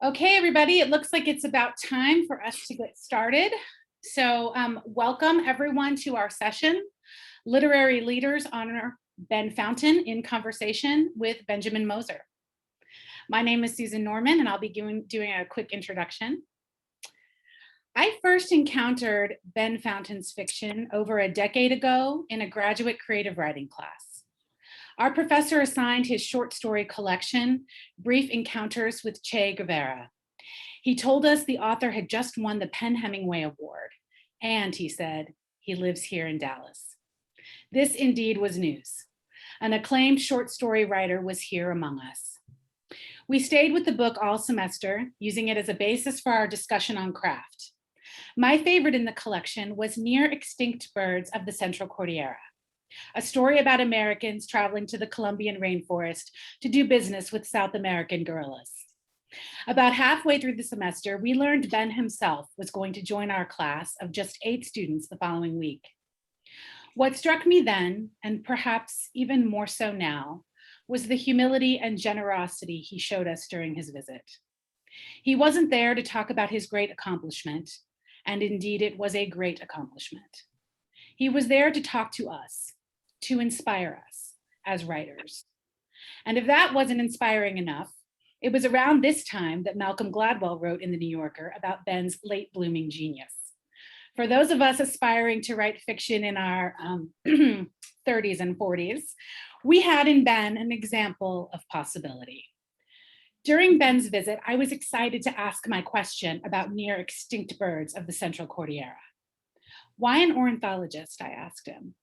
Okay, everybody, it looks like it's about time for us to get started. So welcome everyone to our session. Literary Leaders Honor Ben Fountain in conversation with Benjamin Moser. My name is Susan Norman, and I'll be doing a quick introduction. I first encountered Ben Fountain's fiction over a decade ago in a graduate creative writing class. Our professor assigned his short story collection, Brief Encounters with Che Guevara. He told us the author had just won the Hemingway Award, and he said, he lives here in Dallas. This indeed was news. An acclaimed short story writer was here among us. We stayed with the book all semester, using it as a basis for our discussion on craft. My favorite in the collection was Near Extinct Birds of the Central Cordillera, a story about Americans traveling to the Colombian rainforest to do business with South American gorillas. About halfway through the semester, we learned Ben himself was going to join our class of just 8 students the following week. What struck me then, and perhaps even more so now, was the humility and generosity he showed us during his visit. He wasn't there to talk about his great accomplishment, and indeed it was a great accomplishment. He was there to talk to us, to inspire us as writers. And if that wasn't inspiring enough, it was around this time that Malcolm Gladwell wrote in The New Yorker about Ben's late blooming genius. For those of us aspiring to write fiction in our 30s and 40s, we had in Ben an example of possibility. During Ben's visit, I was excited to ask my question about near extinct birds of the Central Cordillera. Why an ornithologist, I asked him.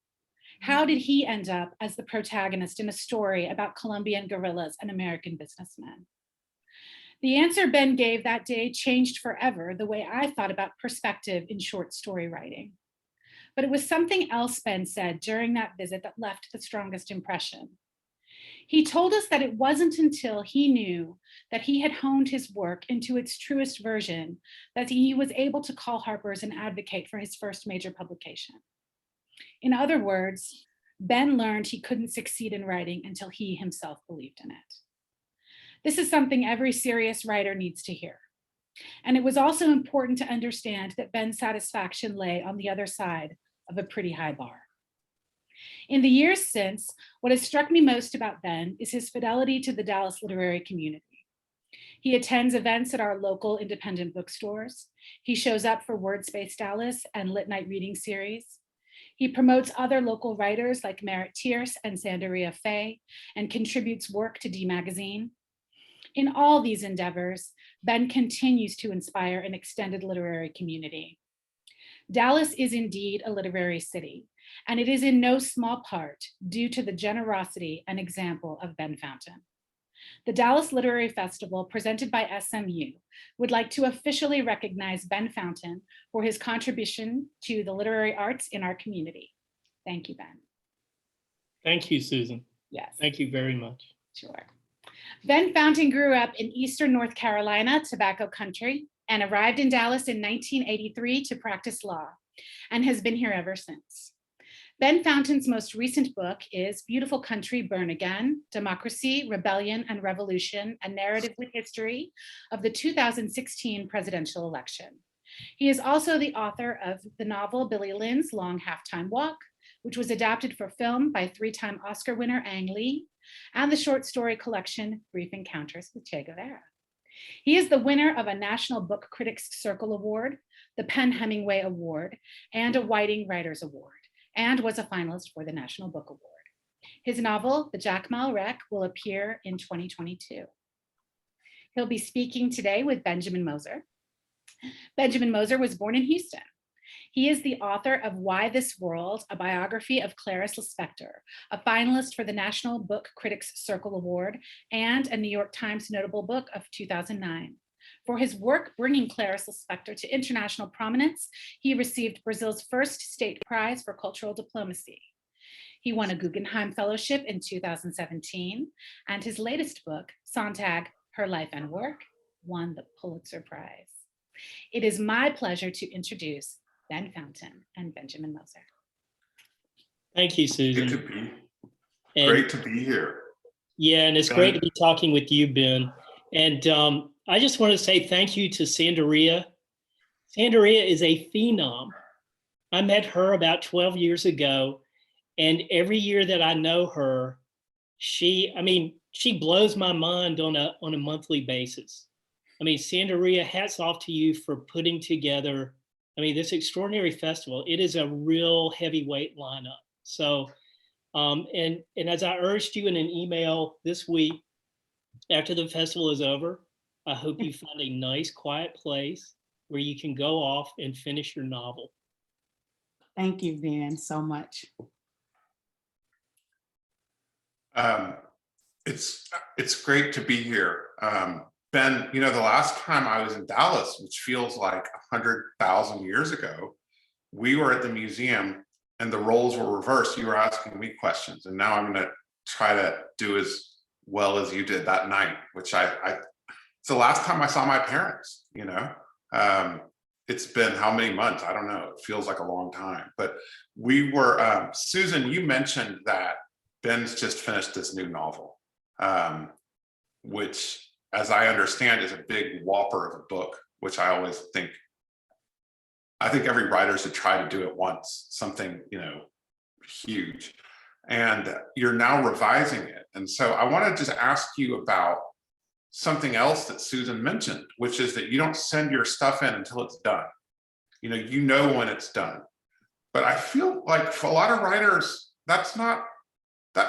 How did he end up as the protagonist in a story about Colombian guerrillas and American businessmen? The answer Ben gave that day changed forever the way I thought about perspective in short story writing. But it was something else Ben said during that visit that left the strongest impression. He told us that it wasn't until he knew that he had honed his work into its truest version that he was able to call Harper's and advocate for his first major publication. In other words, Ben learned he couldn't succeed in writing until he himself believed in it. This is something every serious writer needs to hear. And it was also important to understand that Ben's satisfaction lay on the other side of a pretty high bar. In the years since, what has struck me most about Ben is his fidelity to the Dallas literary community. He attends events at our local independent bookstores. He shows up for Wordspace Dallas and Lit Night Reading Series. He promotes other local writers like Merritt Tierce and Sandaria Faye and contributes work to D Magazine. In all these endeavors, Ben continues to inspire an extended literary community. Dallas is indeed a literary city, and it is in no small part due to the generosity and example of Ben Fountain. The Dallas Literary Festival, presented by SMU, would like to officially recognize Ben Fountain for his contribution to the literary arts in our community. Thank you, Ben. Thank you, Susan. Yes. Thank you very much. Sure. Ben Fountain grew up in eastern North Carolina, tobacco country, and arrived in Dallas in 1983 to practice law, and has been here ever since. Ben Fountain's most recent book is Beautiful Country, Burn Again, Democracy, Rebellion, and Revolution, a Narrative with History of the 2016 presidential election. He is also the author of the novel Billy Lynn's Long Halftime Walk, which was adapted for film by 3-time Oscar winner Ang Lee, and the short story collection Brief Encounters with Che Guevara. He is the winner of a National Book Critics Circle Award, the Hemingway Award, and a Whiting Writers Award, and was a finalist for the National Book Award. His novel, The Jacmel Wreck, will appear in 2022. He'll be speaking today with Benjamin Moser. Benjamin Moser was born in Houston. He is the author of Why This World, a biography of Clarice Lispector, a finalist for the National Book Critics Circle Award, and a New York Times Notable Book of 2009. For his work bringing Clarice Lispector to international prominence, he received Brazil's first state prize for cultural diplomacy. He won a Guggenheim Fellowship in 2017, and his latest book, Sontag, Her Life and Work, won the Pulitzer Prize. It is my pleasure to introduce Ben Fountain and Benjamin Moser. Thank you, Susan. Great to be here. Yeah, and it's great to be talking with you, Ben. And I just want to say thank you to Sandaria. Sandaria is a phenom. I met her about 12 years ago, and every year that I know her, she blows my mind on a monthly basis. I mean, Sandaria, hats off to you for putting together, this extraordinary festival. It is a real heavyweight lineup. So, and as I urged you in an email this week, after the festival is over, I hope you find a nice, quiet place where you can go off and finish your novel. Thank you, Ben, so much. It's great to be here. Ben, the last time I was in Dallas, which feels like 100,000 years ago, we were at the museum and the roles were reversed. You were asking me questions, and now I'm going to try to do as well as you did that night, which it's the last time I saw my parents. It's been how many months? I don't know. It feels like a long time. But we were, Susan, you mentioned that Ben's just finished this new novel, which, as I understand, is a big whopper of a book, which I always think, every writer should try to do it once, something, huge. And you're now revising it. And so I want to just ask you about something else that Susan mentioned, which is that you don't send your stuff in until it's done. You know when it's done. But I feel like for a lot of writers, that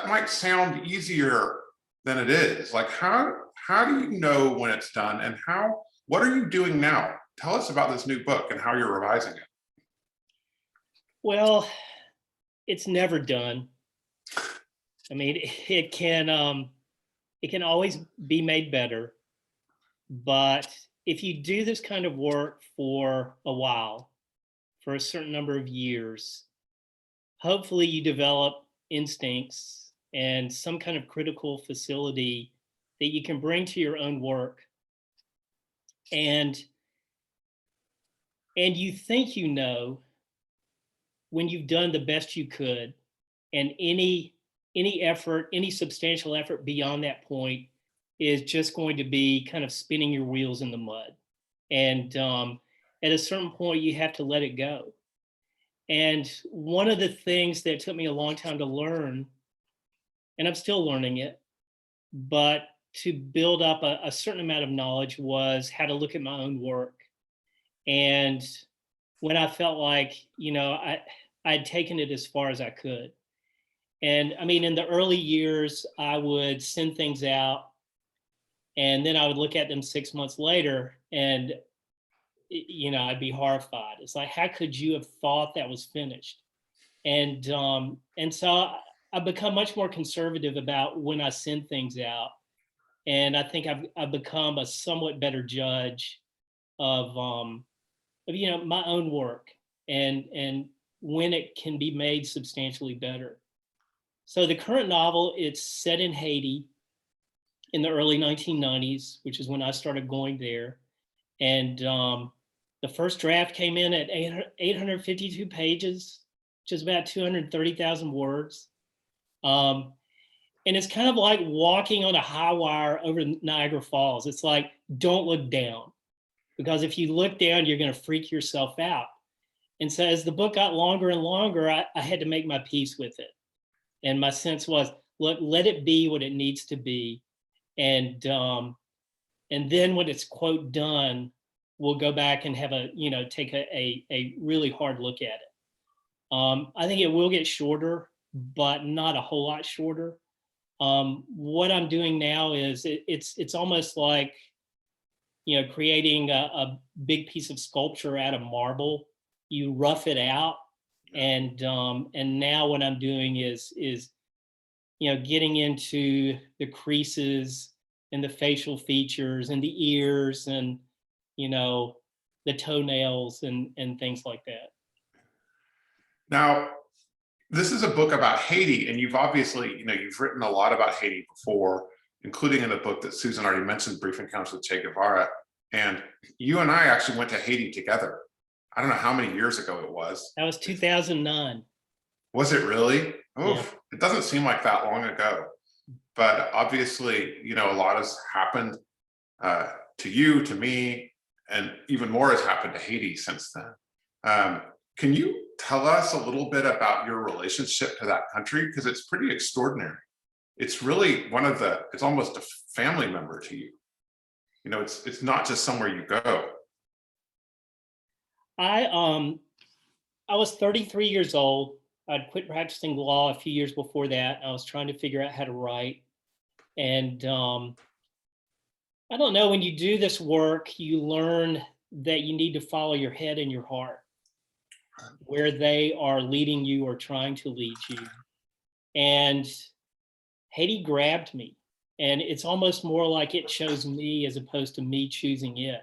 might sound easier than it is. Like, how do you know when it's done, and what are you doing now? Tell us about this new book and how you're revising it. Well, it's never done. It can always be made better, but if you do this kind of work for a while, for a certain number of years, hopefully you develop instincts and some kind of critical facility that you can bring to your own work. And you think you know when you've done the best you could, and any effort, any substantial effort beyond that point is just going to be kind of spinning your wheels in the mud. And at a certain point, you have to let it go. And one of the things that took me a long time to learn, and I'm still learning it, but to build up a certain amount of knowledge, was how to look at my own work. And when I felt like, I'd taken it as far as I could. And in the early years, I would send things out, and then I would look at them 6 months later, and I'd be horrified. It's like, how could you have thought that was finished? And so I've become much more conservative about when I send things out, and I think I've become a somewhat better judge of my own work and when it can be made substantially better. So the current novel, it's set in Haiti in the early 1990s, which is when I started going there. And the first draft came in at 852 pages, which is about 230,000 words. And it's kind of like walking on a high wire over Niagara Falls. It's like, don't look down, because if you look down, you're going to freak yourself out. And so as the book got longer and longer, I had to make my peace with it. And my sense was, look, let it be what it needs to be. And then when it's, quote, done, we'll go back and have take a really hard look at it. I think it will get shorter, but not a whole lot shorter. What I'm doing now is it's almost like, creating a big piece of sculpture out of marble. You rough it out, and now what I'm doing is getting into the creases and the facial features and the ears and the toenails and things like that. Now, this is a book about Haiti, and you've obviously, you've written a lot about Haiti before, including in the book that Susan already mentioned, Brief Encounters with Che Guevara. And you and I actually went to Haiti together. I don't know how many years ago it was. That was 2009. Was it really? Oof, Yeah. It doesn't seem like that long ago. But obviously, a lot has happened to you, to me, and even more has happened to Haiti since then. Can you tell us a little bit about your relationship to that country? Because it's pretty extraordinary. It's really it's almost a family member to you. You know, it's not just somewhere you go. I was 33 years old. I'd quit practicing law a few years before that. I was trying to figure out how to write. And I don't know, when you do this work, you learn that you need to follow your head and your heart, where they are leading you or trying to lead you. And Haiti grabbed me. And it's almost more like it chose me as opposed to me choosing it.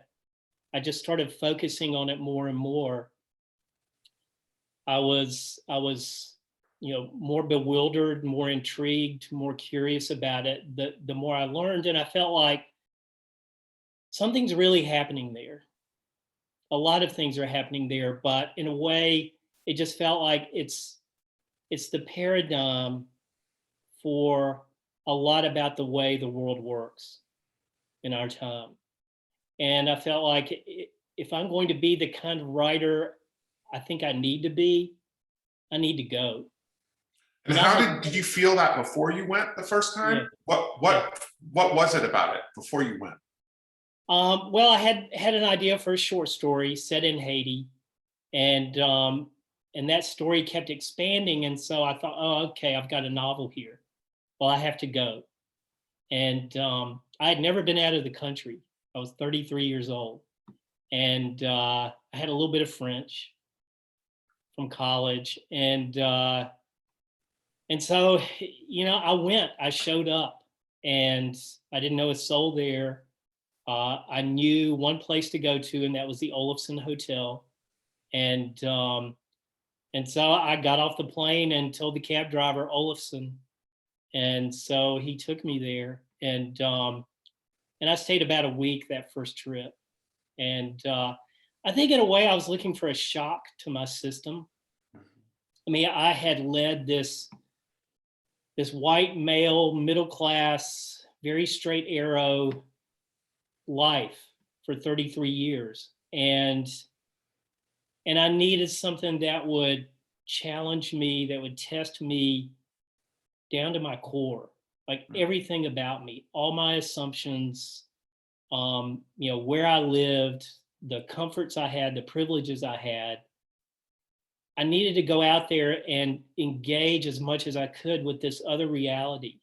I just started focusing on it more and more. I was, more bewildered, more intrigued, more curious about it. The more I learned, and I felt like something's really happening there. A lot of things are happening there, but in a way, it just felt like it's the paradigm for a lot about the way the world works in our time. And I felt like if I'm going to be the kind of writer I think I need to be, I need to go. And how did you feel that before you went the first time? Yeah. What was it about it before you went? Well, I had an idea for a short story set in Haiti, and that story kept expanding. And so I thought, oh, okay, I've got a novel here. Well, I have to go. And I had never been out of the country. I was 33 years old, and I had a little bit of French from college, and so I went. I showed up, and I didn't know a soul there. I knew one place to go to, and that was the Olafson Hotel. And so I got off the plane and told the cab driver Olafson, and so he took me there. And I stayed about a week that first trip. And I think in a way I was looking for a shock to my system. I mean, I had led this white male, middle class, very straight arrow life for 33 years. And I needed something that would challenge me, that would test me down to my core, like everything about me, all my assumptions, where I lived, the comforts I had, the privileges I had. I needed to go out there and engage as much as I could with this other reality.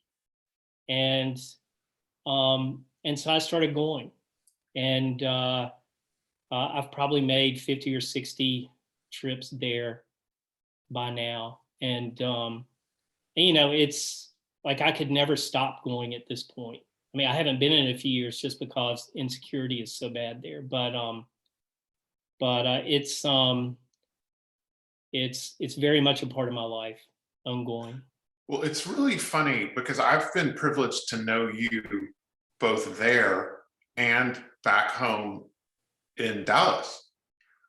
And so I started going. And I've probably made 50 or 60 trips there by now. And it's like I could never stop going at this point. I mean, I haven't been in a few years just because insecurity is so bad there. But it's very much a part of my life, ongoing. Well, it's really funny because I've been privileged to know you both there and back home in Dallas.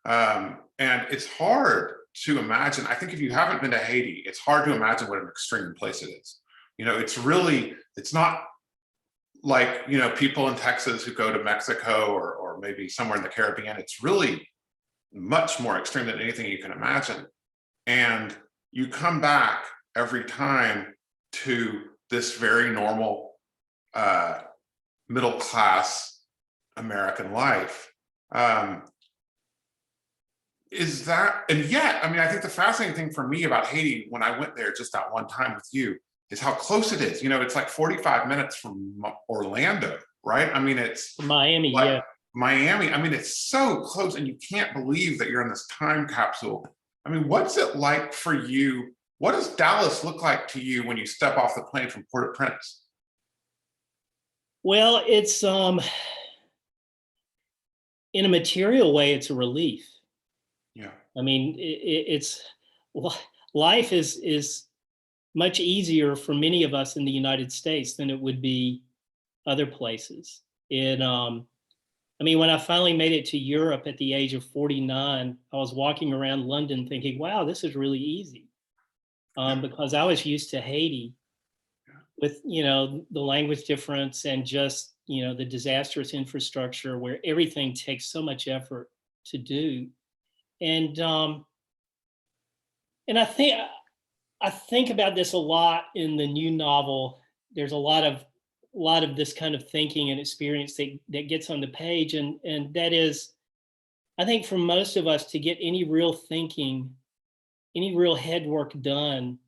And it's hard to imagine. I think if you haven't been to Haiti, it's hard to imagine what an extreme place it is. It's not like, people in Texas who go to Mexico or maybe somewhere in the Caribbean. It's really much more extreme than anything you can imagine. And you come back every time to this very normal middle class American life. Is that, and yet, I mean, I think the fascinating thing for me about Haiti when I went there just that one time with you is how close it is. It's like 45 minutes from Orlando, right? I mean, it's Miami, like, yeah. Miami, I mean, it's so close and you can't believe that you're in this time capsule. I mean, what's it like for you? What does Dallas look like to you when you step off the plane from Port-au-Prince? Well, it's in a material way, it's a relief. Yeah. I mean, life is much easier for many of us in the United States than it would be other places. I mean, when I finally made it to Europe at the age of 49, I was walking around London thinking, wow, this is really easy. Because I was used to Haiti with, the language difference and just, the disastrous infrastructure where everything takes so much effort to do. And I think about this a lot in the new novel. There's a lot of this kind of thinking and experience that gets on the page. And that is, I think for most of us to get any real thinking, any real head work done,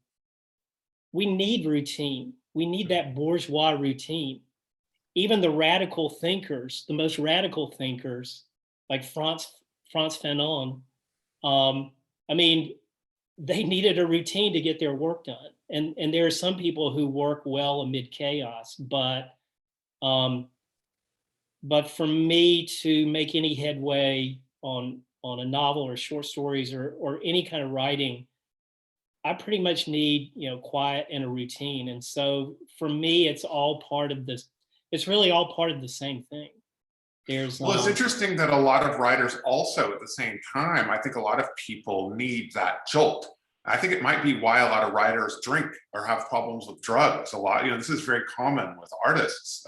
we need routine. We need that bourgeois routine. Even the radical thinkers, the most radical thinkers, like Frantz Fanon, I mean, they needed a routine to get their work done. And there are some people who work well amid chaos, but for me to make any headway on a novel or short stories or any kind of writing, I pretty much need, quiet and a routine. And so for me, it's all part of this. It's really all part of the same thing. Well, it's interesting that a lot of writers also at the same time, I think a lot of people need that jolt. I think it might be why a lot of writers drink or have problems with drugs. A lot, this is very common with artists.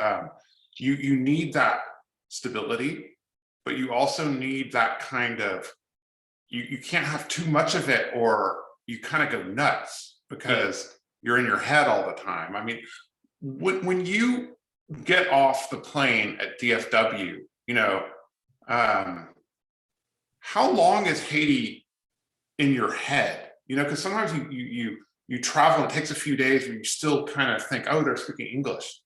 You need that stability, but you also need that kind of, you can't have too much of it or you kind of go nuts because you're in your head all the time. I mean, when you get off the plane at DFW, how long is Haiti in your head? Because sometimes you travel, it takes a few days and you still kind of think, oh, they're speaking English,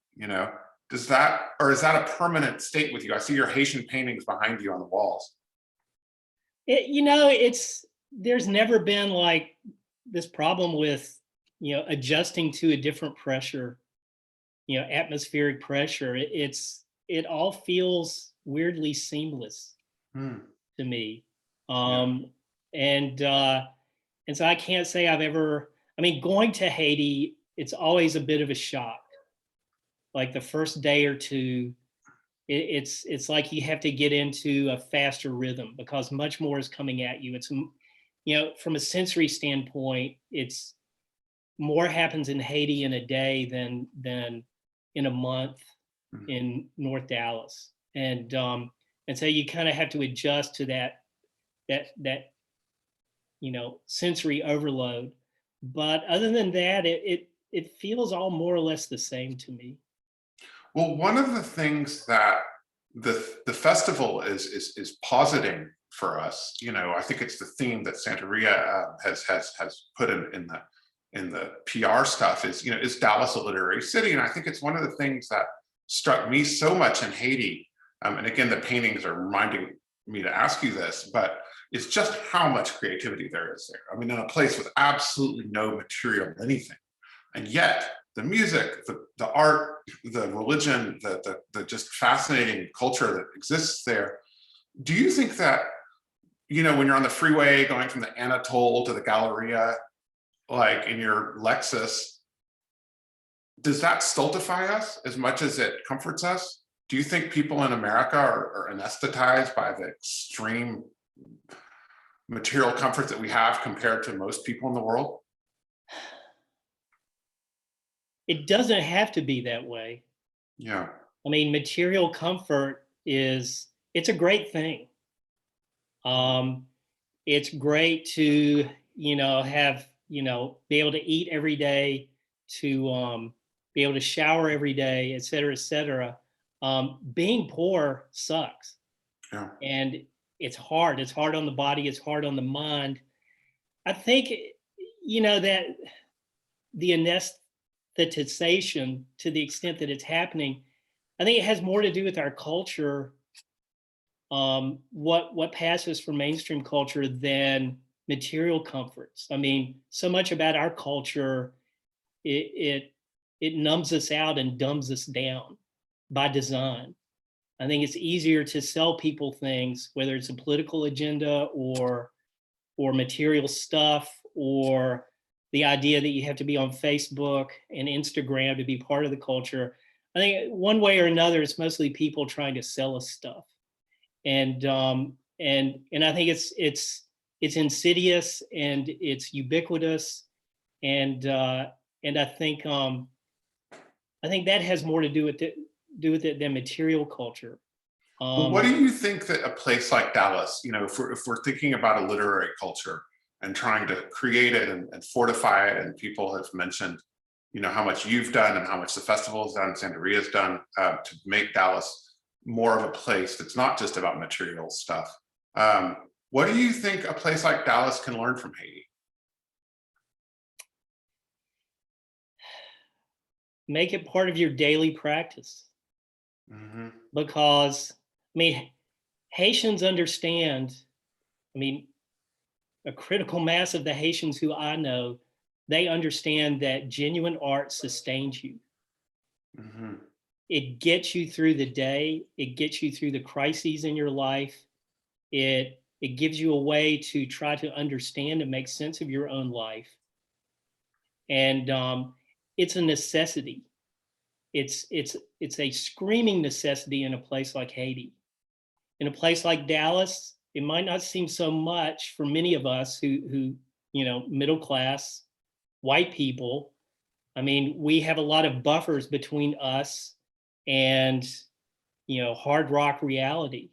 is that a permanent state with you? I see your Haitian paintings behind you on the walls. There's never been like this problem with, adjusting to a different pressure, atmospheric pressure. It all feels weirdly seamless to me. And so I can't say I've ever, going to Haiti, it's always a bit of a shock. Like the first day or two, it's like you have to get into a faster rhythm because much more is coming at you. It's, from a sensory standpoint, it's more happens in Haiti in a day than in a month in North Dallas. And so you kind of have to adjust to that sensory overload. But other than that, it feels all more or less the same to me. Well, one of the things that the festival is positing for us, I think it's the theme that Santeria has put in the PR stuff is Dallas a literary city? And I think it's one of the things that struck me so much in Haiti. And again, the paintings are reminding me to ask you this, but it's just how much creativity there is there. In a place with absolutely no material anything. And yet the music, the art, the religion, the just fascinating culture that exists there. Do you think that, when you're on the freeway going from the Anatole to the Galleria, like in your Lexus, does that stultify us as much as it comforts us? Do you think people in America are anesthetized by the extreme material comfort that we have compared to most people in the world? It doesn't have to be that way. Yeah. Material comfort it's a great thing. It's great to, have, be able to eat every day, to be able to shower every day, et cetera, et cetera. Being poor sucks. Yeah. And it's hard. It's hard on the body. It's hard on the mind. I think, that the anesthetization, to the extent that it's happening, I think it has more to do with our culture, what passes for mainstream culture than material comforts. So much about our culture, it numbs us out and dumbs us down by design. I think it's easier to sell people things, whether it's a political agenda or material stuff, or the idea that you have to be on Facebook and Instagram to be part of the culture. I think one way or another, it's mostly people trying to sell us stuff. And I think it's insidious and it's ubiquitous. And I think that has more to do with do with it than material culture. Well, what do you think that a place like Dallas, if we're thinking about a literary culture and trying to create it and fortify it, and people have mentioned, how much you've done and how much the festival has done, Sanderia's done to make Dallas more of a place that's not just about material stuff. What do you think a place like Dallas can learn from Haiti? Make it part of your daily practice. Mm-hmm. Because, Haitians understand, a critical mass of the Haitians who I know, they understand that genuine art sustains you. Mm-hmm. It gets you through the day. It gets you through the crises in your life. It gives you a way to try to understand and make sense of your own life. And it's a necessity. It's a screaming necessity in a place like Haiti. In a place like Dallas, it might not seem so much for many of us who middle class, white people. We have a lot of buffers between us and, hard rock reality.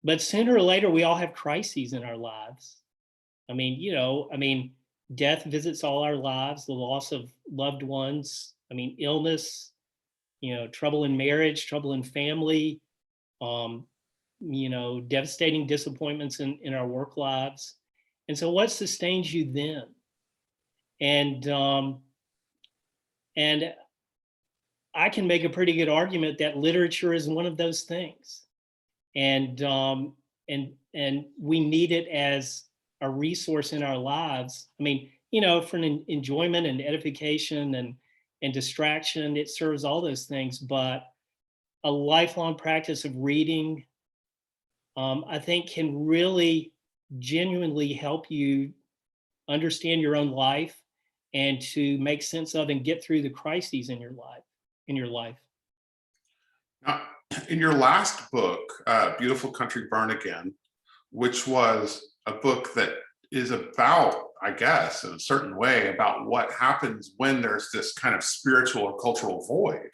But sooner or later, we all have crises in our lives. Death visits all our lives, the loss of loved ones, illness, trouble in marriage, trouble in family, devastating disappointments in our work lives. And so what sustains you then? And I can make a pretty good argument that literature is one of those things. And we need it as a resource in our lives. For an enjoyment and edification and distraction, it serves all those things, but a lifelong practice of reading, I think, can really genuinely help you understand your own life and to make sense of and get through the crises in your life. Now, in your last book, Beautiful Country Burn Again, which was a book that is about, I guess, in a certain way, about what happens when there's this kind of spiritual or cultural void.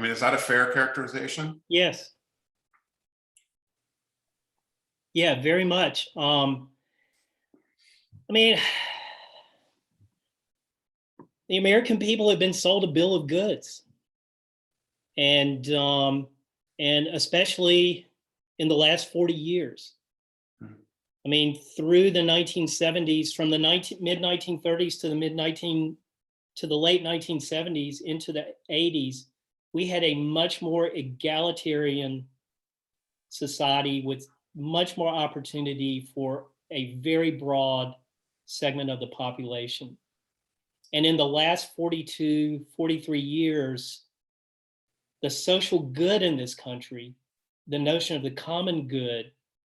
Is that a fair characterization? Yes. Yeah, very much. The American people have been sold a bill of goods, and especially in the last 40 years. Through the 1970s, from the mid 1930s to the late 1970s into the 80s, we had a much more egalitarian society with much more opportunity for a very broad segment of the population. And in the last 42, 43 years, the social good in this country, the notion of the common good,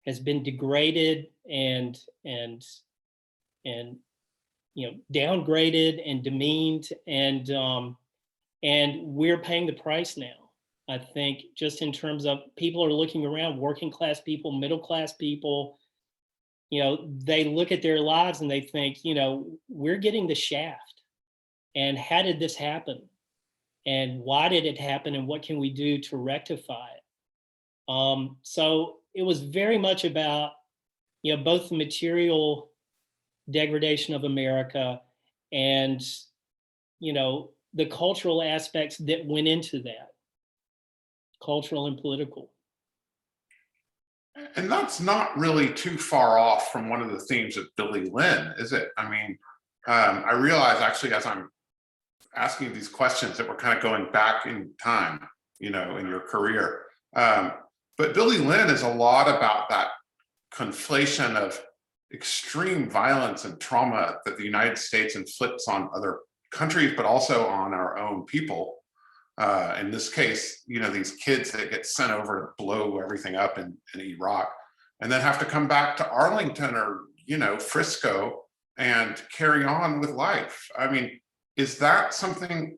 has been degraded and downgraded and demeaned, and we're paying the price now. I think just in terms of people are looking around, working class people, middle class people, they look at their lives and they think, we're getting the shaft. And how did this happen? And why did it happen? And what can we do to rectify it? So it was very much about, both the material degradation of America and, the cultural aspects that went into that, cultural and political. And that's not really too far off from one of the themes of Billy Lynn, is it? I realize actually as I'm asking these questions that we're kind of going back in time, in your career. But Billy Lynn is a lot about that conflation of extreme violence and trauma that the United States inflicts on other countries, but also on our own people. In this case, these kids that get sent over to blow everything up in Iraq and then have to come back to Arlington or, Frisco and carry on with life. Is that something,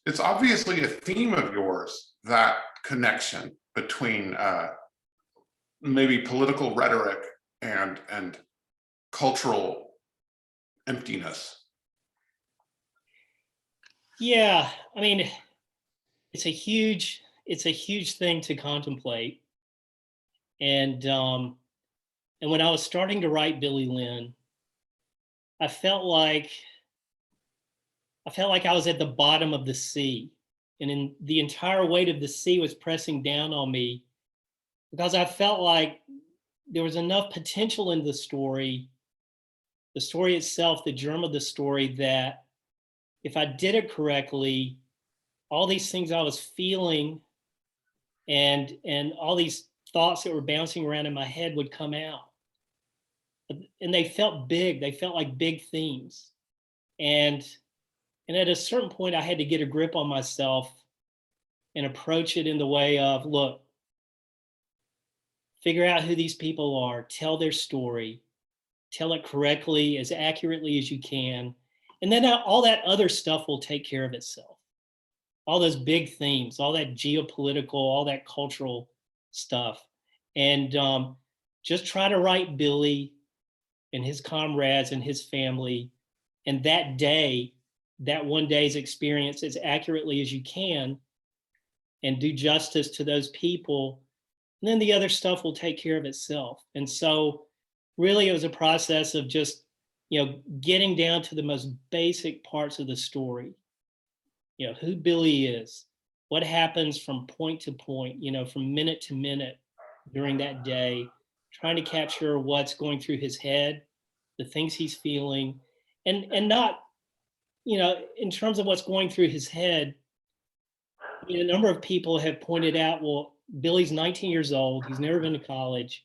it's obviously a theme of yours, that connection between maybe political rhetoric and cultural emptiness. Yeah, it's a huge thing to contemplate. And when I was starting to write Billy Lynn, I felt like I was at the bottom of the sea, and in the entire weight of the sea was pressing down on me, because I felt like there was enough potential in the story itself, the germ of the story, that if I did it correctly, all these things I was feeling and all these thoughts that were bouncing around in my head would come out. And they felt big. They felt like big themes. And at a certain point, I had to get a grip on myself and approach it in the way of, look, figure out who these people are, tell their story, tell it correctly, as accurately as you can. And then all that other stuff will take care of itself. All those big themes, all that geopolitical, all that cultural stuff. And just try to write Billy and his comrades and his family, and that day, that one day's experience, as accurately as you can, and do justice to those people. And then the other stuff will take care of itself. And so really it was a process of just, getting down to the most basic parts of the story. Who Billy is, what happens from point to point, from minute to minute during that day, trying to capture what's going through his head, the things he's feeling, and not, in terms of what's going through his head. A number of people have pointed out, well, Billy's 19 years old, he's never been to college,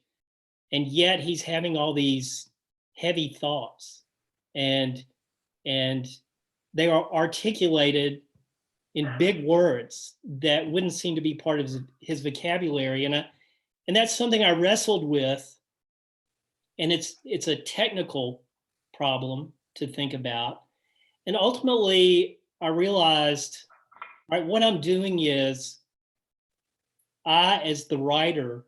and yet he's having all these heavy thoughts, and they are articulated in big words that wouldn't seem to be part of his vocabulary. And that's something I wrestled with. And it's a technical problem to think about. And ultimately, I realized, right, what I'm doing is I, as the writer,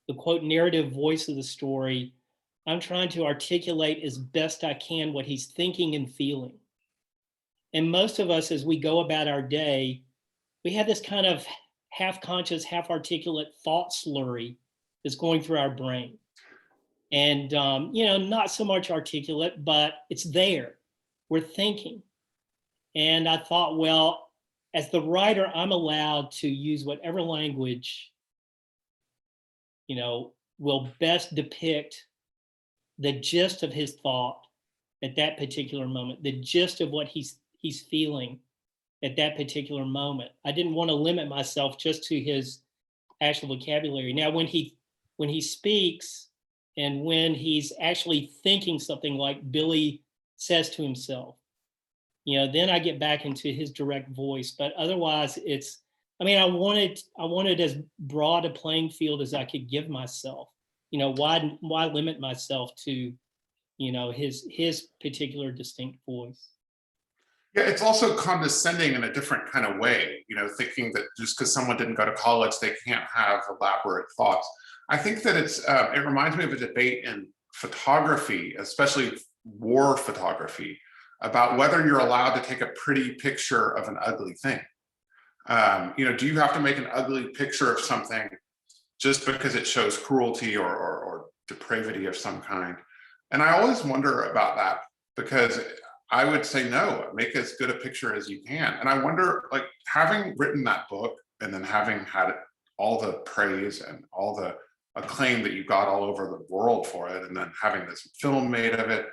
the quote narrative voice of the story, I'm trying to articulate as best I can what he's thinking and feeling. And most of us, as we go about our day, we have this kind of half-conscious, half-articulate thought slurry that's going through our brain. And, not so much articulate, but it's there. We're thinking. And I thought, well, as the writer, I'm allowed to use whatever language, will best depict the gist of his thought at that particular moment, the gist of what he's feeling at that particular moment. I didn't want to limit myself just to his actual vocabulary. Now, when he speaks and when he's actually thinking something like Billy says to himself, then I get back into his direct voice. But otherwise, I wanted as broad a playing field as I could give myself. Why limit myself to, his particular distinct voice? Yeah, it's also condescending in a different kind of way, thinking that just because someone didn't go to college, they can't have elaborate thoughts. I think that it reminds me of a debate in photography, especially war photography, about whether you're allowed to take a pretty picture of an ugly thing. Do you have to make an ugly picture of something just because it shows cruelty or depravity of some kind? And I always wonder about that, because I would say, no, make as good a picture as you can. And I wonder, like, having written that book and then having had all the praise and all the acclaim that you got all over the world for it, and then having this film made of it,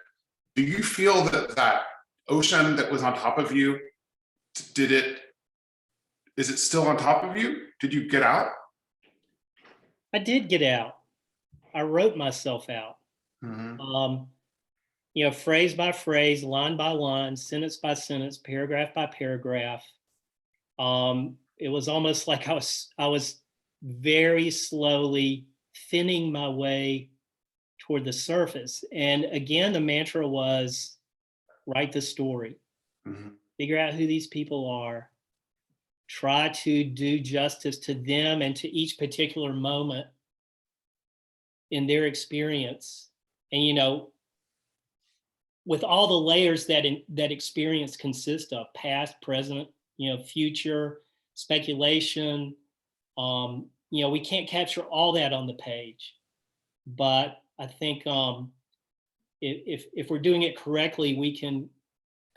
do you feel that ocean that was on top of you, is it still on top of you? Did you get out? I did get out. I wrote myself out. Mm-hmm. Phrase by phrase, line by line, sentence by sentence, paragraph by paragraph. It was almost like I was very slowly thinning my way toward the surface. And again, the mantra was, write the story, figure out who these people are, try to do justice to them and to each particular moment in their experience. And, with all the layers that experience consists of, past, present, future, speculation. We can't capture all that on the page, but I think if we're doing it correctly, we can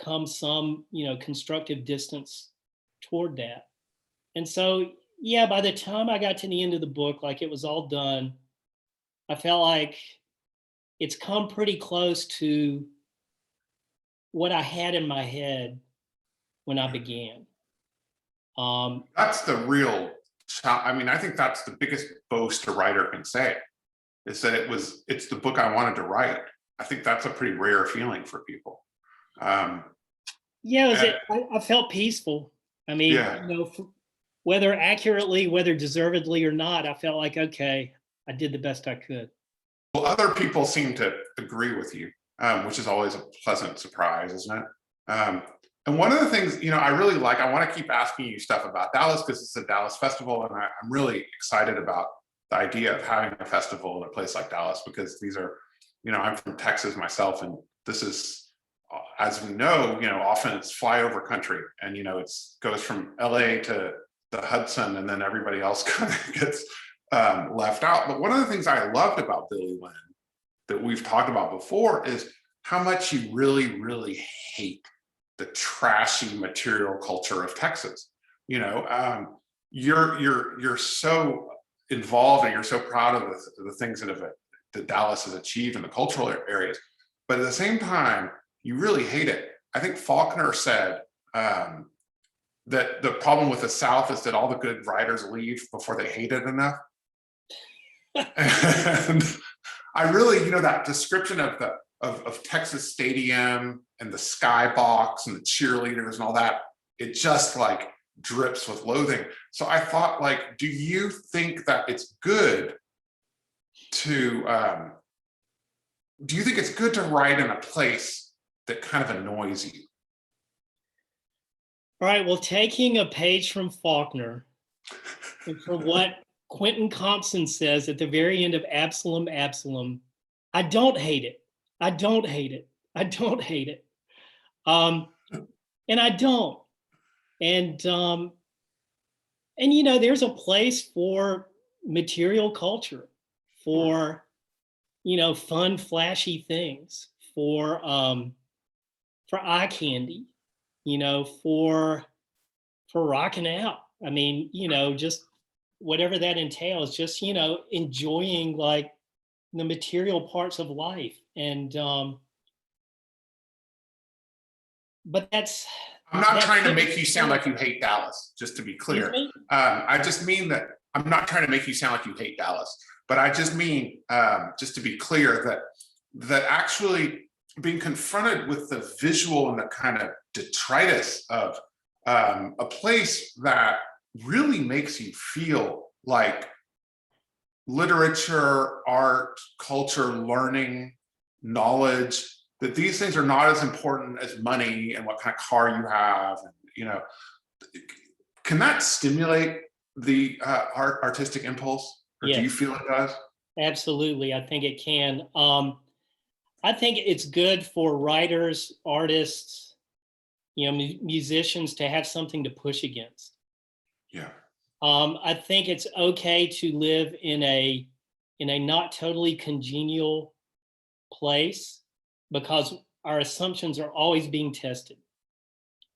come some, constructive distance toward that. And so, yeah, by the time I got to the end of the book, like it was all done, I felt like it's come pretty close to what I had in my head when I began. That's the real, I think that's the biggest boast a writer can say, is that it's the book I wanted to write. I think that's a pretty rare feeling for people. Yeah, I felt peaceful. I mean, Yeah. whether accurately, whether deservedly or not, I felt like, okay, I did the best I could. Well, other people seem to agree with you, which is always a pleasant surprise, isn't it? And one of the things, I really like, I want to keep asking you stuff about Dallas because it's a Dallas festival, and I'm really excited about the idea of having a festival in a place like Dallas, because these are, I'm from Texas myself, and this is, as we know, often it's flyover country, and it goes from LA to the Hudson, and then everybody else kind of gets left out. But one of the things I loved about Billy Lynn that we've talked about before is how much you really, really hate the trashy material culture of Texas. You're so involved and you're so proud of the things that Dallas has achieved in the cultural areas, but at the same time, you really hate it. I think Faulkner said that the problem with the South is that all the good writers leave before they hate it enough. And I really, that description of Texas Stadium and the skybox and the cheerleaders and all that, it just like drips with loathing. So I thought, like, do you think that it's good to, do you think it's good to write in a place that kind of annoys you? All right, well, taking a page from Faulkner and from what Quentin Compson says at the very end of Absalom, Absalom, I don't hate it. I don't hate it. I don't hate it. And I don't. And there's a place for material culture, for, fun, flashy things, for eye candy, for rocking out. I mean, just whatever that entails, just, enjoying like the material parts of life. And, but that's. I'm not trying to make you sound like you hate Dallas, just to be clear. I just mean that I'm not trying to make you sound like you hate Dallas, but I just mean, just to be clear, that actually being confronted with the visual and the kind of detritus of a place that really makes you feel like literature, art, culture, learning, knowledge, that these things are not as important as money and what kind of car you have. Can that stimulate the artistic impulse, or Yes. do you feel it does? Absolutely, I think it can. I think it's good for writers, artists, musicians to have something to push against. Yeah. I think it's okay to live in a not totally congenial place, because our assumptions are always being tested.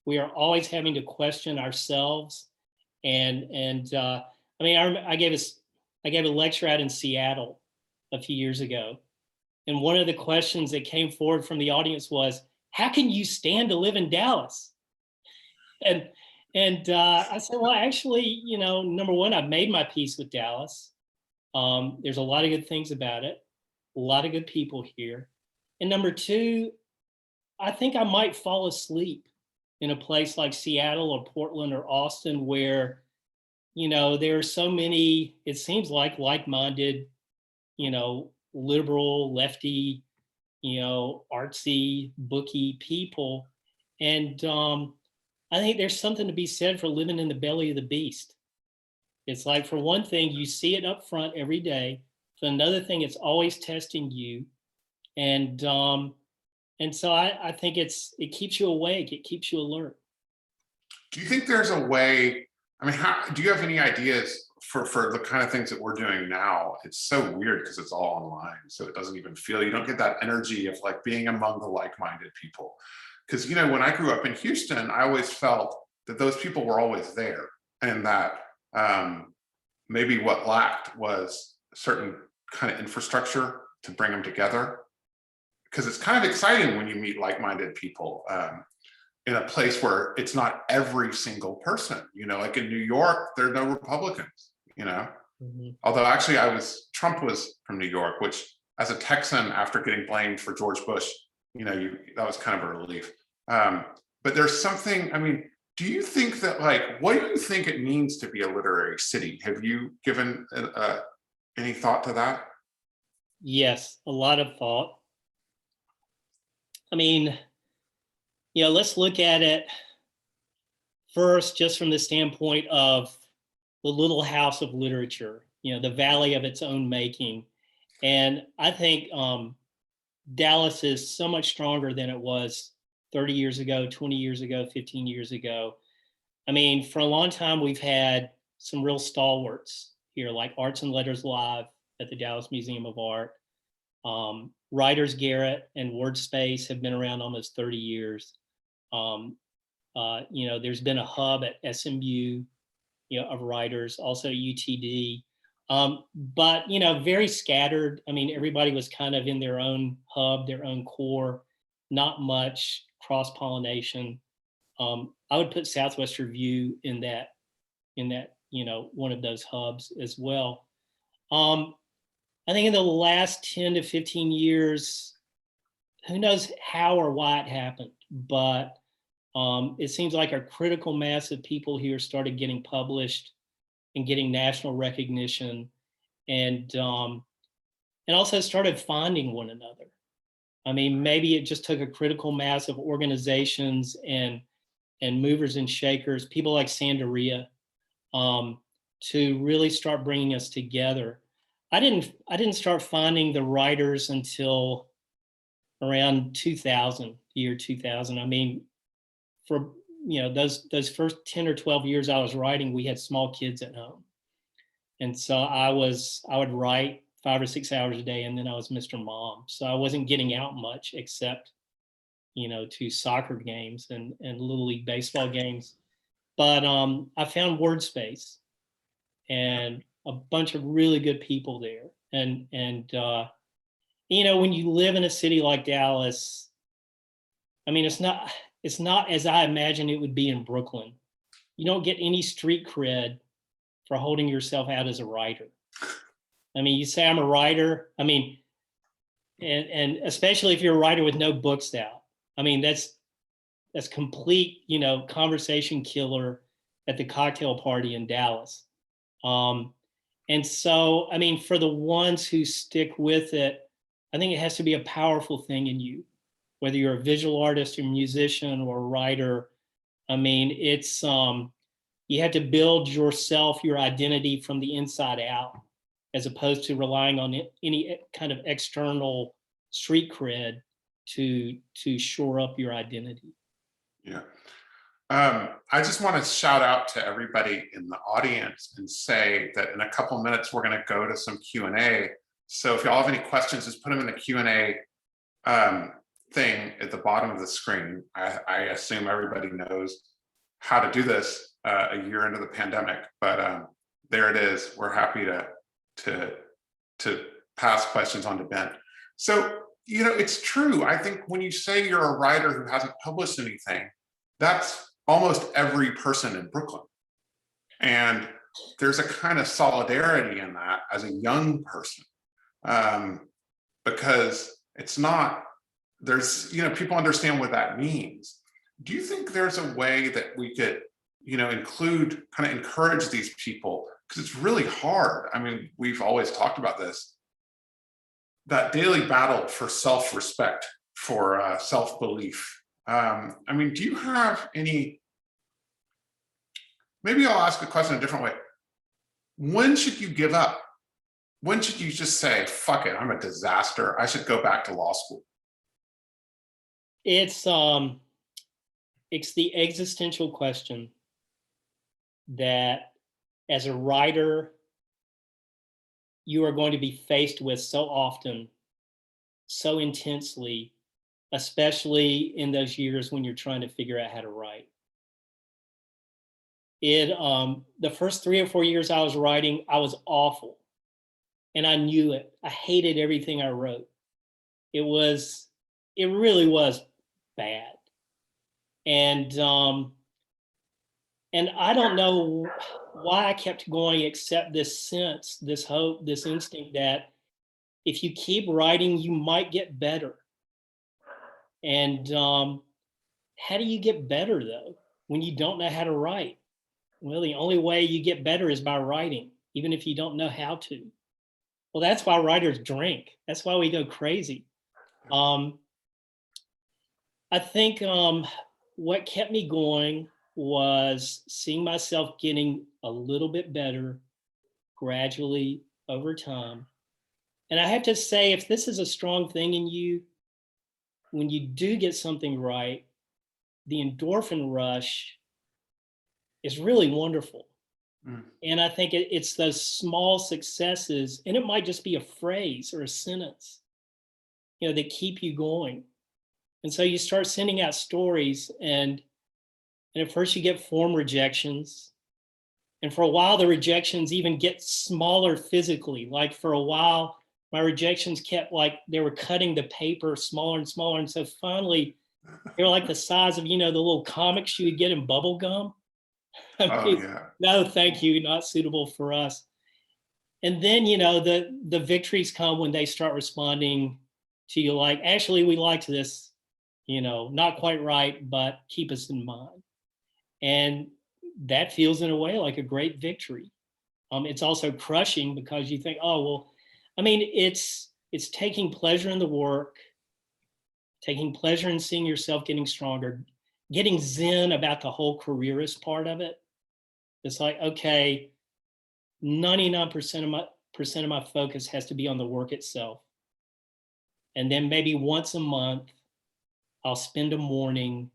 We are always having to question ourselves. And I gave a lecture out in Seattle a few years ago, and one of the questions that came forward from the audience was, "How can you stand to live in Dallas?" And I said, well, actually, number one, I've made my peace with Dallas. There's a lot of good things about it, a lot of good people here. And number two, I think I might fall asleep in a place like Seattle or Portland or Austin, where, there are so many, it seems like-minded, liberal, lefty, artsy, booky people. And I think there's something to be said for living in the belly of the beast. It's like, for one thing, you see it up front every day. For another thing, it's always testing you. And so I think it keeps you awake. It keeps you alert. Do you think there's a way I mean, how do you have any ideas for the kind of things that we're doing now? It's so weird because it's all online, so it doesn't even feel, you don't get that energy of like being among the like-minded people. Because, you know, when I grew up in Houston, I always felt that those people were always there, and that maybe what lacked was a certain kind of infrastructure to bring them together. Because it's kind of exciting when you meet like-minded people in a place where it's not every single person, you know, like in New York, there are no Republicans, you know. Although actually Trump was from New York, which as a Texan, after getting blamed for George Bush, you know, that was kind of a relief. But there's something, I mean, do you think that, like, what do you think it means to be a literary city? Have you given any thought to that? Yes, a lot of thought. I mean, you know, let's look at it first just from the standpoint of the little house of literature, you know, the valley of its own making. And I think Dallas is so much stronger than it was 30 years ago, 20 years ago, 15 years ago. I mean, for a long time, we've had some real stalwarts here, like Arts and Letters Live at the Dallas Museum of Art. Writers Garrett and WordSpace have been around almost 30 years. You know, there's been a hub at SMU, you know, of writers, also UTD. But, you know, very scattered. I mean, everybody was kind of in their own hub, their own core, not much cross-pollination. I would put Southwest Review in that, you know, one of those hubs as well. I think in the last 10 to 15 years, who knows how or why it happened, but it seems like a critical mass of people here started getting published and getting national recognition, and also started finding one another. I mean, maybe it just took a critical mass of organizations and movers and shakers, people like Sandaria, to really start bringing us together. I didn't start finding the writers until around 2000, year 2000. I mean, for, you know, those first 10 or 12 years I was writing, we had small kids at home. And so I would write 5 or 6 hours a day, and then I was Mr. Mom. So I wasn't getting out much except, you know, to soccer games and Little League baseball games. But I found WordSpace and a bunch of really good people there. And you know, when you live in a city like Dallas, I mean, it's not as I imagine it would be in Brooklyn. You don't get any street cred for holding yourself out as a writer. I mean, you say I'm a writer. I mean, and especially if you're a writer with no books out. I mean, that's complete, you know, conversation killer at the cocktail party in Dallas. And so, I mean, for the ones who stick with it, I think it has to be a powerful thing in you, whether you're a visual artist or musician or a writer. I mean, it's, you have to build yourself, your identity from the inside out, as opposed to relying on any kind of external street cred to shore up your identity. Yeah. I just want to shout out to everybody in the audience and say that in a couple minutes, we're going to go to some Q&A. So if y'all have any questions, just put them in the Q&A thing at the bottom of the screen. I assume everybody knows how to do this a year into the pandemic, but there it is. We're happy to pass questions on to Ben. So, you know, it's true. I think when you say you're a writer who hasn't published anything, that's almost every person in Brooklyn. And there's a kind of solidarity in that as a young person, because it's not, there's, you know, people understand what that means. Do you think there's a way that we could, you know, include, kind of encourage these people? Because it's really hard. I mean, we've always talked about this, that daily battle for self-respect, for self-belief. I mean, do you have any, maybe I'll ask the question a different way. When should you give up? When should you just say, fuck it, I'm a disaster, I should go back to law school? It's the existential question that as a writer, you are going to be faced with so often, so intensely, especially in those years when you're trying to figure out how to write. The first 3 or 4 years I was writing, I was awful. And I knew it. I hated everything I wrote. It really was bad. And I don't know why I kept going, except this sense, this hope, this instinct that if you keep writing, you might get better. And how do you get better, though, when you don't know how to write? Well, the only way you get better is by writing, even if you don't know how to. Well, that's why writers drink. That's why we go crazy. I think what kept me going was seeing myself getting a little bit better gradually over time. And I have to say, if this is a strong thing in you, when you do get something right, the endorphin rush is really wonderful. And I think it's those small successes, and it might just be a phrase or a sentence, that keep you going. And so you start sending out stories, and at first you get form rejections. And for a while, the rejections even get smaller physically. Like for a while, my rejections kept they were cutting the paper smaller and smaller. And so finally, they were like the size of, the little comics you would get in bubble gum. No, thank you, not suitable for us. And then, the victories come when they start responding to you like, actually, we liked this, not quite right, but keep us in mind. And that feels in a way like a great victory. It's also crushing because you think, oh, well, it's taking pleasure in the work, taking pleasure in seeing yourself getting stronger, getting zen about the whole careerist part of it. It's like, okay, 99% of my focus has to be on the work itself. And then maybe once a month, I'll spend a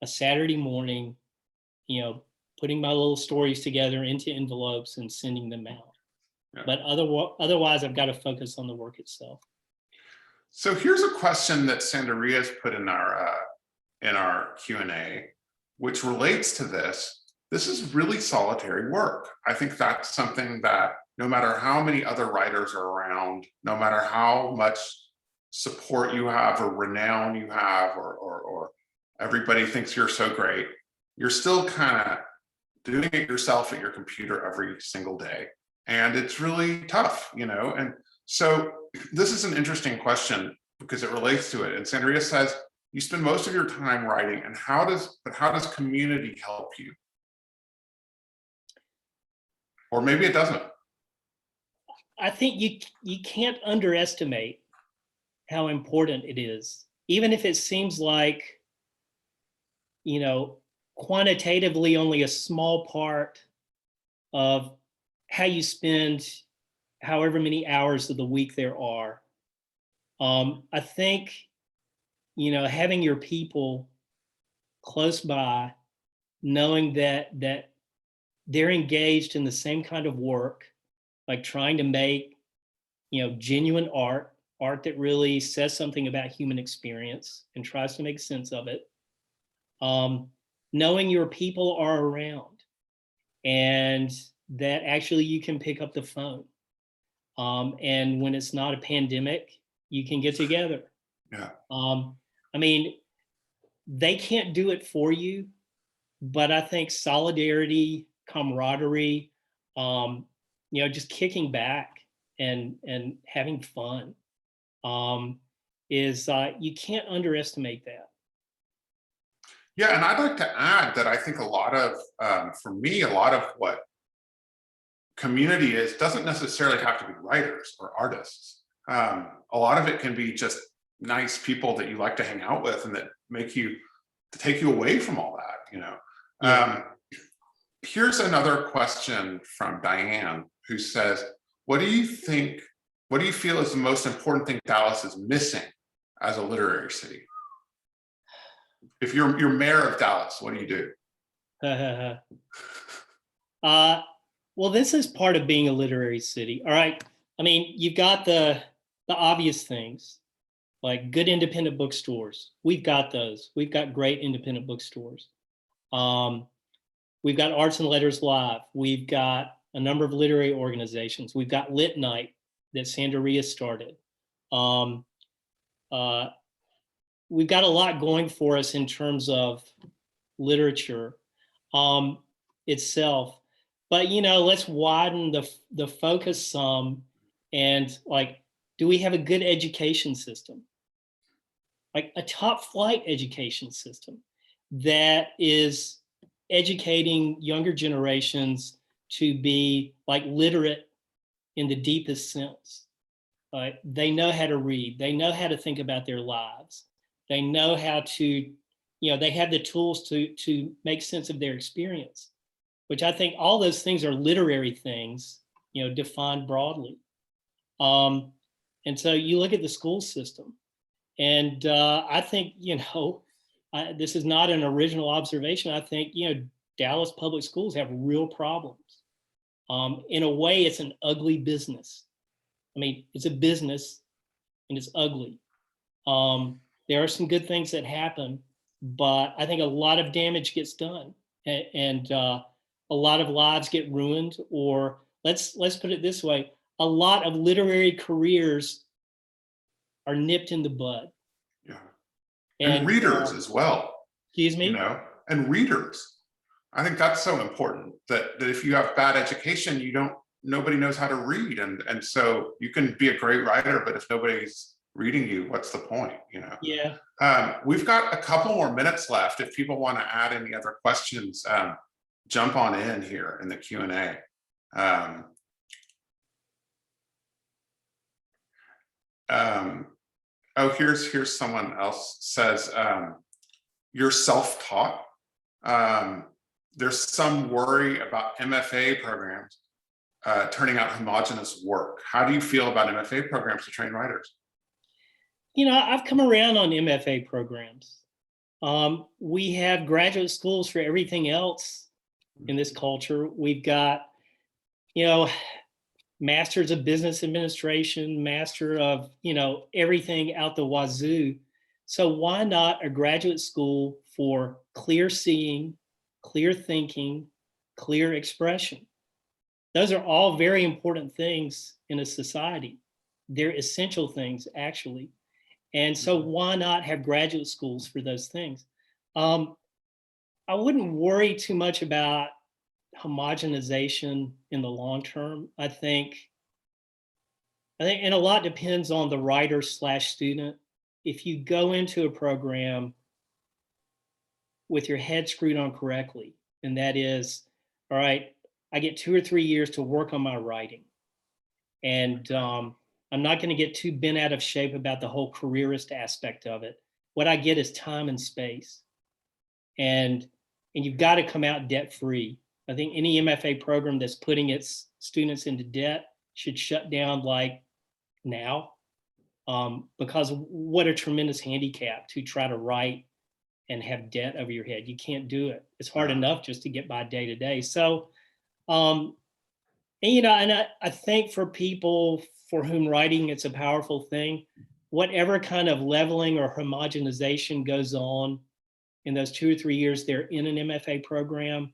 Saturday morning, putting my little stories together into envelopes and sending them out. Yeah. But otherwise, I've got to focus on the work itself. So here's a question that Sandaria has put in our Q&A, which relates to this. This is really solitary work. I think that's something that no matter how many other writers are around, no matter how much support you have or renown you have, or everybody thinks you're so great, you're still kind of doing it yourself at your computer every single day. And it's really tough, And so this is an interesting question because it relates to it. And Sandaria says, you spend most of your time writing, and how does community help you? Or maybe it doesn't. I think you can't underestimate how important it is, even if it seems like, quantitatively only a small part of how you spend however many hours of the week there are. I think, having your people close by, knowing that they're engaged in the same kind of work, like trying to make, genuine art that really says something about human experience and tries to make sense of it. Knowing your people are around and that actually you can pick up the phone. And when it's not a pandemic, you can get together. Yeah. They can't do it for you, but I think solidarity, camaraderie, just kicking back and having fun is you can't underestimate that. Yeah, and I'd like to add that I think a lot of, for me, a lot of what community is doesn't necessarily have to be writers or artists. A lot of it can be just nice people that you like to hang out with and that take you away from all that, Yeah. Here's another question from Diane, who says, what do you feel is the most important thing Dallas is missing as a literary city? If you're mayor of Dallas, what do you do? Well, this is part of being a literary city. All right. I mean, you've got the obvious things like good independent bookstores. We've got those. We've got great independent bookstores. We've got Arts and Letters Live. We've got a number of literary organizations. We've got Lit Night that Sandaria started. We've got a lot going for us in terms of literature itself. But, you know, let's widen the focus some and like, do we have a good education system? Like a top flight education system that is educating younger generations to be like literate in the deepest sense. They know how to read. They know how to think about their lives. They know how to, you know, they have the tools to make sense of their experience, which I think all those things are literary things, you know, defined broadly. And so you look at the school system, and I think, you know, this is not an original observation. I think, you know, Dallas public schools have real problems. In a way, it's an ugly business. I mean, it's a business and it's ugly. There are some good things that happen, but I think a lot of damage gets done, and a lot of lives get ruined, or let's put it this way, a lot of literary careers are nipped in the bud. Yeah. And readers as well. Excuse me? You know, and readers. I think that's so important that if you have bad education, nobody knows how to read. And so you can be a great writer, but if nobody's reading you, what's the point, you know? Yeah. We've got a couple more minutes left. If people want to add any other questions, jump on in here in the Q&A. Oh, here's someone else says, you're self-taught. There's some worry about MFA programs turning out homogenous work. How do you feel about MFA programs to train writers? You know, I've come around on MFA programs. We have graduate schools for everything else in this culture. We've got, you know, masters of business administration, master of, you know, everything out the wazoo. So why not a graduate school for clear seeing, clear thinking, clear expression? Those are all very important things in a society. They're essential things, actually. And so why not have graduate schools for those things? I wouldn't worry too much about homogenization in the long term. I think, and a lot depends on the writer / student. If you go into a program with your head screwed on correctly, and that is, all right, I get 2 or 3 years to work on my writing. And I'm not going to get too bent out of shape about the whole careerist aspect of it. What I get is time and space. And you've got to come out debt free. I think any MFA program that's putting its students into debt should shut down like now, because what a tremendous handicap to try to write and have debt over your head. You can't do it. It's hard enough just to get by day to day. So, and, you know, and I think for people for whom writing, it's a powerful thing, whatever kind of leveling or homogenization goes on in those 2 or 3 years they're in an MFA program,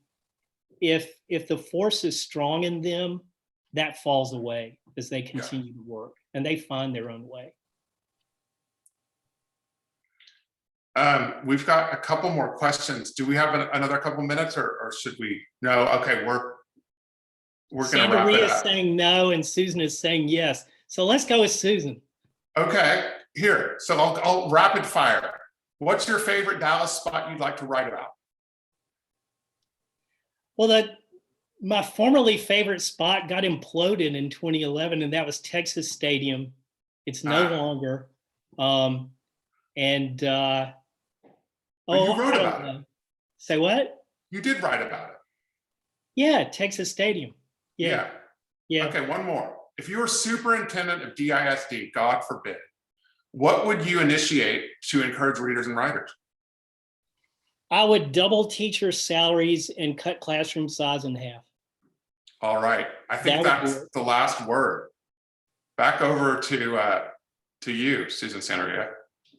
if the force is strong in them, that falls away as they continue to work and they find their own way. We've got a couple more questions. Do we have another couple minutes, or should we? No. Okay, we're going to wrap it Sandaria is up. saying no, and Susan is saying yes. So let's go with Susan. Okay, here. So I'll rapid fire. What's your favorite Dallas spot you'd like to write about? Well, my formerly favorite spot got imploded in 2011, and that was Texas Stadium. It's no longer. You wrote about it. Say what? You did write about it. Yeah, Texas Stadium. Yeah. Okay, one more. If you were superintendent of DISD, God forbid, what would you initiate to encourage readers and writers? I would double teacher salaries and cut classroom size in half. All right, I think That would that's the last word. Back over to you, Susan Santeria.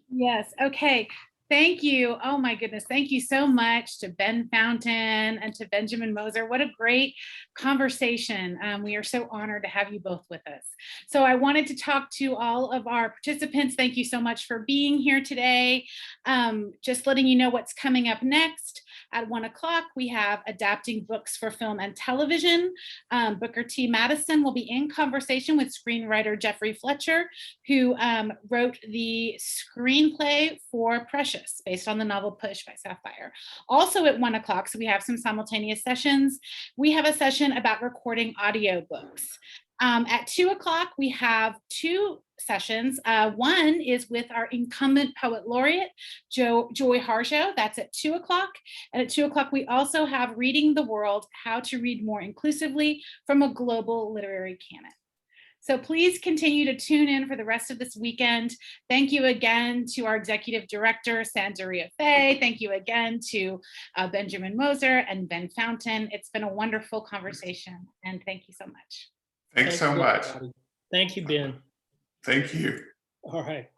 Yes, okay. Thank you. Oh my goodness. Thank you so much to Ben Fountain and to Benjamin Moser. What a great conversation. We are so honored to have you both with us. So I wanted to talk to all of our participants. Thank you so much for being here today. Just letting you know what's coming up next. At 1 o'clock, we have Adapting Books for Film and Television. Booker T. Madison will be in conversation with screenwriter Jeffrey Fletcher, who wrote the screenplay for Precious, based on the novel Push by Sapphire. Also at 1 o'clock, so we have some simultaneous sessions. We have a session about recording audiobooks. At 2 o'clock, we have two sessions. One is with our incumbent poet laureate, Joy Harjo. That's at 2 o'clock. And at 2 o'clock, we also have Reading the World, How to Read More Inclusively from a Global Literary Canon. So please continue to tune in for the rest of this weekend. Thank you again to our executive director, Santeria Faye. Thank you again to Benjamin Moser and Ben Fountain. It's been a wonderful conversation, and thank you so much. Thanks so much. everybody. Thank you, Ben. Thank you. All right.